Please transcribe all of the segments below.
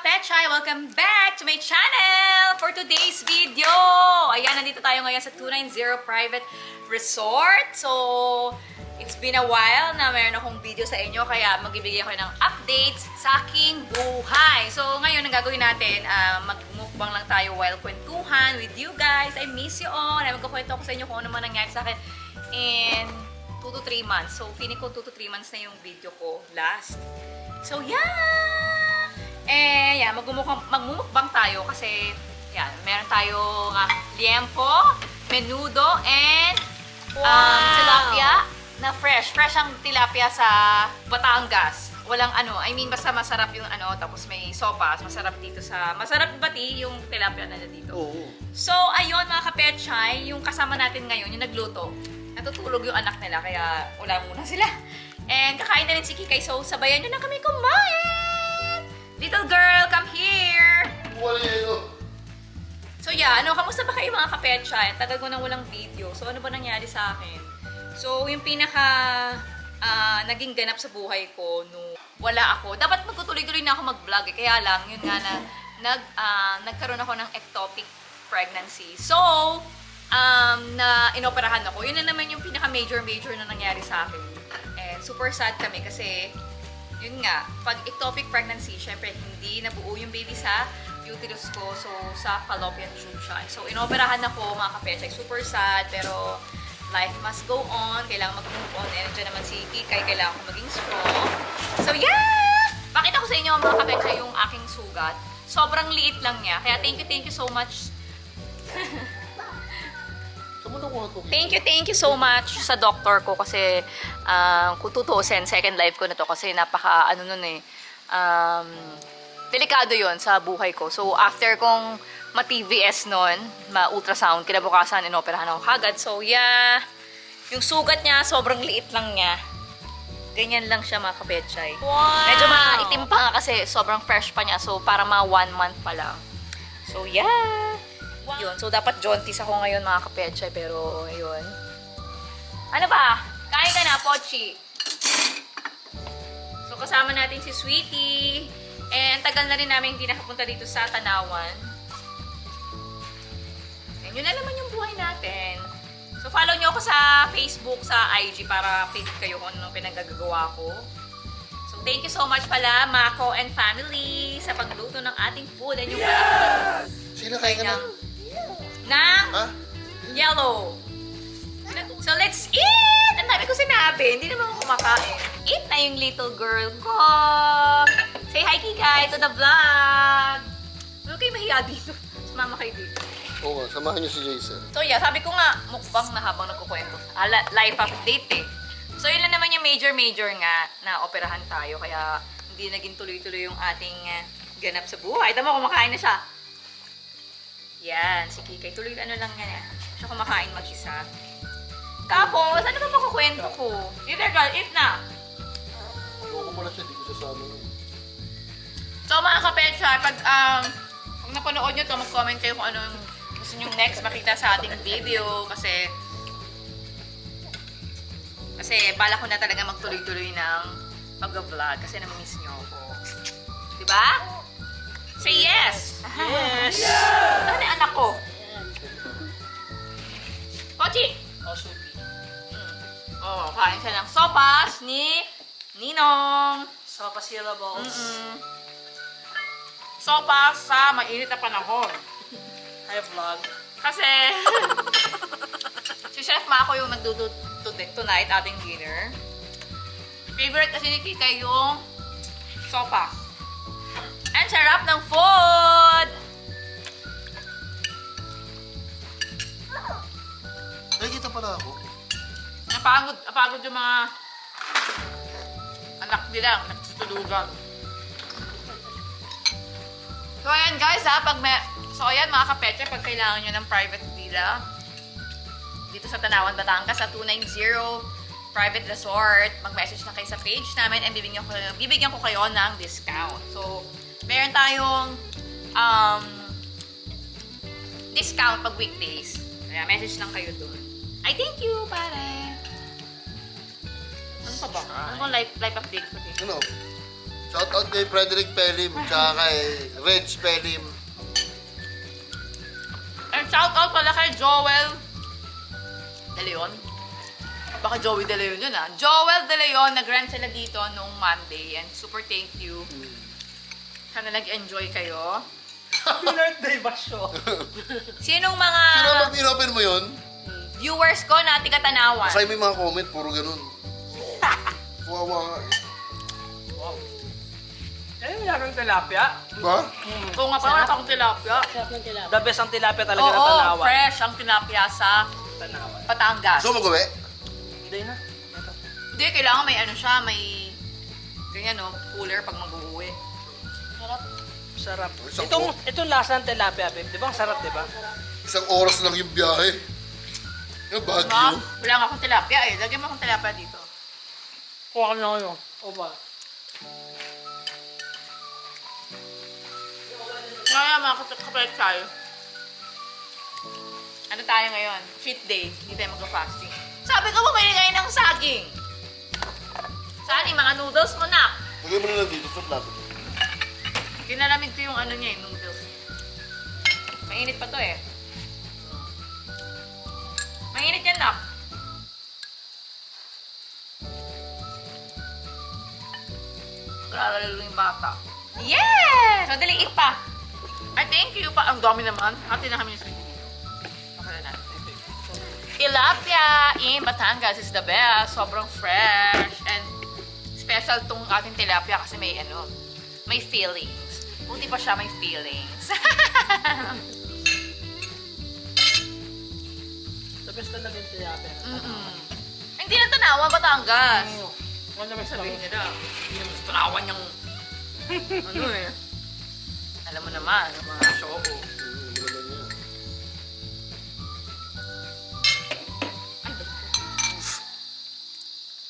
Pechay! Welcome back to my channel for today's video! Ayan, nandito tayo ngayon sa 290 Private Resort. So, it's been a while na meron akong video sa inyo, kaya magbibigay ako ng updates sa aking buhay. So, ngayon, ang gagawin natin, mag-mukbang lang tayo while kwentuhan with you guys. I miss you all. Magkukwento ako sa inyo kung ano man nangyari sa akin in 2 to 3 months. So, feeling ko 2 to 3 months na yung video ko last. So, yeah! Yan, magmumukbang tayo kasi, yan, meron tayong liempo, menudo, and tilapia na fresh. Fresh ang tilapia sa Batangas. Walang basta masarap yung tapos may sopas. Masarap bati yung tilapia na dito. Oo. So, ayun mga kapetchay, yung kasama natin ngayon, yung nagluto. Natutulog yung anak nila, kaya wala muna sila. And kakain na rin si Kikay, so sabayan nyo na kami kumain! Little girl, come here! Wala yun. So yeah, kamusta ba kayo mga kapetchay? Tagal ko nang walang video. So ano ba nangyari sa akin? So yung naging ganap sa buhay ko nung wala ako. Dapat magtutuloy-tuloy na ako mag-vlog eh. Kaya lang, yun nga na nagkaroon ako ng ectopic pregnancy. So, na inoperahan ako. Yun na naman yung major na nangyari sa akin. And super sad kami kasi yun nga, pag ectopic pregnancy, syempre hindi nabuo yung baby sa uterus ko. So, sa fallopian tube siya. So, inoperahan ako mga kapetchay. Super sad, pero life must go on. Kailangan mag-move on. And dyan naman si Kikay, kailangan ko maging strong. So, yeah! Pakita ko sa inyo mga kapetchay yung aking sugat. Sobrang liit lang niya. Kaya thank you so much. Thank you so much sa doctor ko kasi kung tutuusin, second life ko na to kasi napaka delikado yon sa buhay ko. So after kong ma-TVS nun, ma-ultrasound, kinabukasan inoperahan ako kagad. So yeah, yung sugat niya sobrang liit lang niya. Ganyan lang siya mga kapetchay. Wow! Medyo maitim pa nga kasi sobrang fresh pa niya. So para mga 1 month pa lang. So yeah! Yun. So, dapat jaunties ako ngayon mga kapetchay. Pero, yun. Ano ba? Kain ka na, Pochi. So, kasama natin si Sweetie. And, tagal na rin namin hindi nakapunta dito sa Tanawan. And, yun na naman yung buhay natin. So, follow nyo ako sa Facebook, sa IG para update kayo kung anong pinagagawa ko. So, thank you so much pala, Mako and family, sa pagluto ng ating food. And yung Sino kain ka na? ng yellow. So, let's eat! Ang dami ko sinabi. Hindi naman ako kumakain. Eat na yung little girl ko. Say hi, Kikay, to the vlog. Huwag kayo mahiya dito. Sumama kayo dito. Oo nga, samahan niyo si Jason. So, yeah. Sabi ko nga, mukbang na habang nagkukwento. Life update eh. So, yun lang naman yung major nga na operahan tayo. Kaya, hindi naging tuloy-tuloy yung ating ganap sa buhay. Tama, kumakain na siya. Yan, si Kikay. Tuloy lang yan eh. Siya kumakain mag-isa. Tapos, ano ba makukwento ko? Little girl, eat na! Ayoko pala siya, di ko sasama. So mga kapetchay, pag napanood nyo to, mag-comment kayo kung ano yung gusto nyo next makita sa ating video. Kasi bala ko na talaga magtuloy-tuloy ng pag-vlog kasi namimiss nyo ako. Diba? Say yes! Yes! Ano yung anak ko? Pochi! Kain siya ng sopas ni Ninong. Sopa syllables. Sopas sa mainit na panahon. Hi, vlog. Kasi, si Chef Mako yung nagdudo tonight, ating dinner. Favorite kasi ni Kika yung sopas. Ang sarap ng food! Nakikita pala ako. Napagod yung mga anak nila, nagtutulugan. So, ayan guys ayan mga kapetche, pag kailangan nyo ng private villa dito sa Tanawan, Batangas, sa 290 Private Resort, mag-message na kayo sa page namin and bibigyan ko kayo ng discount. So, meron tayong discount pag weekdays. Kaya message lang kayo doon. I thank you, pare! Ano pa ba? Ano bang life update ko dito? Ano? Shoutout kay Frederick Pelim, tsaka kay Reg Pelim. And shout out pala kay Joel De Leon. Baka Joey De Leon yun ah. Joel De Leon, nag-rent sila dito nung Monday. And super thank you. Sana nag-enjoy kayo. Happy birthday, Basyo. Sinong mga Sino pag in-open mo yun? viewers ko na tiga-Tanawan? Kasi may mga comment, puro ganun. Wawa nga eh. Wow. Eh, wala kang tilapia. Diba? Oo nga, parang wala akong tilapia. Sarap ng tilapia. The best ang tilapia talaga ng Oo, Tanawan. fresh ang tilapia sa Tanawan. Batangas. So, magawi? Hindi na. Ito. Hindi, kailangan may ano siya, may ganyan no, cooler pag mag-uwi. Sarap. Sarap. Isang Itong lasa ng tilapia, babe. Di ba? Ang sarap, di ba? Isang oras lang yung biyahe. Yung Diba? Baguio. Wala nga akong tilapia eh. Lagyan mo akong tilapia dito. Kuha ka na kayo. O ba? Kaya mga kapetchay. Ano tayo ngayon? Cheat day. Hindi tayo mag-fasting. Sabi ko bumili kayo ng saging. Saan mga noodles mo na? Lagay mo na lang dito sa plato. Kinalamig ko yung ano niya, yung noodles. Mainit pa to eh. Mainit yan, nak. Lalalo yung bata. Yes! Madali eat pa. Ay, thank you pa. Ang dami naman. Hati na kami ni Sweetie dito. Pakala natin. Tilapia in Batangas is the best. Sobrang fresh. And special tong ating tilapia kasi may ano, may feelings. Buti pa siya may feelings. The best talaga yung tilapia. Hindi na Tanawan, Batangas. Wala naman Sabihin sabihin. nila, hindi naman sa Tanawan yung ano eh. Alam mo naman, yung mga show. Malaman niya.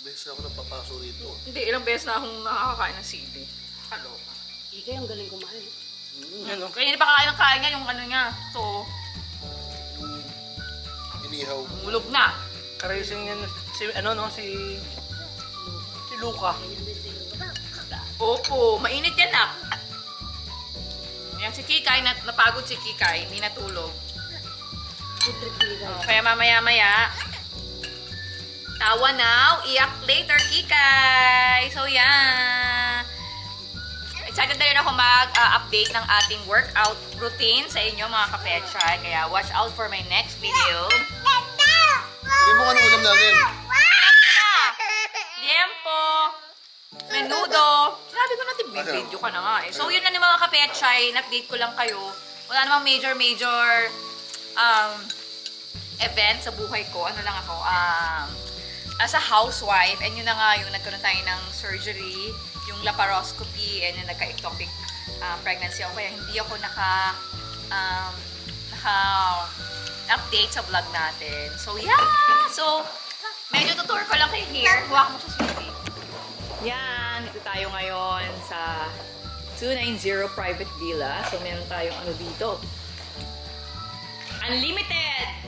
Beses ako nagpapaso rito. Hindi, ilang beses na akong nakakakain ng sili. Kaloka. Ika yung galing kumain. Ano? Kaya hindi pa kakain ng kain niya, yung ano niya. So, Inihaw. mulog na. Karacing yan. Si, ano no? Si Luca. Opo, mainit yan nak. Yan si Kikay, napagod si Kikay, hindi natulog. Food trip ni guys. Kaya mamaya-maya, tawa now, iyak later, Kikay. So, yan. Excited na rin ako mag-update ng ating workout routine sa inyo, mga kapetchay. Kaya watch out for my next video. Sabi mo anong ulam natin? Liempo, menudo. Sabi ko natin, video ka na nga eh. So, yun na ni mga kapetchay. In-update ko lang kayo. Wala namang major event sa buhay ko. Ano lang ako, as a housewife, and yun na nga yung nagkaroon tayo ng surgery, yung laparoscopy, and yung nagka-ectopic pregnancy ako. Kaya hindi ako naka-update sa vlog natin. So, yeah! So, medyo tutur ko lang kay here. Huwag mo siya, sweetie. Yan, dito tayo ngayon sa 290 Private Villa. So, meron tayong ano dito. Unlimited!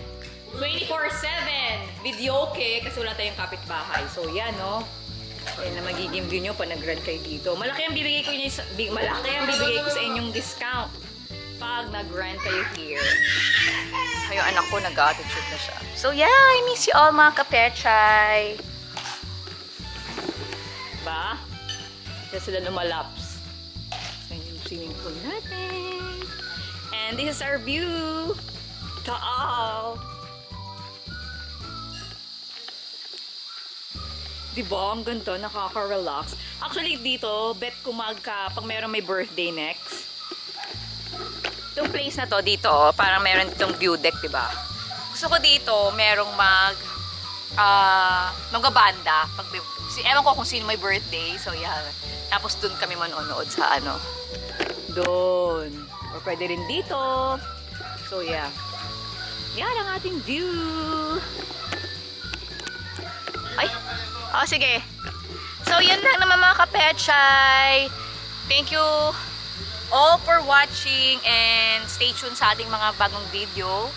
24/7 video okay kasi wala tayong kapitbahay. So, yan, no? Yan na magiging view nyo pag nag-rent kayo dito. Malaki ang bibigay ko sa inyong discount pag nag-rent kayo here. Kayo anak ko, nag-attitude na siya. So, yeah, I miss you all, mga kapetchay. Diba? Kaya sila lumalaps. Yan yung swimming pool natin. And this is our view. Taal. Diba? Ang ganito, nakaka-relax. Actually, dito, bet ko pag meron may birthday next. Itong place na to, dito, parang meron itong view deck, diba? Gusto ko dito, merong magbabanda. Ewan ko kung sino may birthday, so yeah. Tapos dun kami manonood sa ano. Doon. Or pwede rin dito. So yeah. Yan ang ating view. Ay! Oh, sige. So, yun lang naman mga kapetchay. Thank you all for watching and stay tuned sa ating mga bagong video.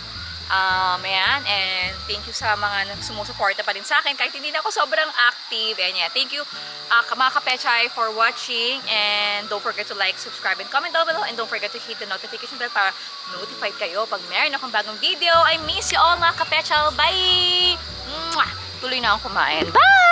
Ayan, and thank you sa mga sumusuporta pa rin sa akin kahit hindi na ako sobrang active. And yeah, thank you mga kapechay for watching, and don't forget to like, subscribe, and comment down below, and don't forget to hit the notification bell para notified kayo pag meron akong bagong video. I miss you all mga kapechay. Bye! Mwah! Tuloy na akong kumain. Bye!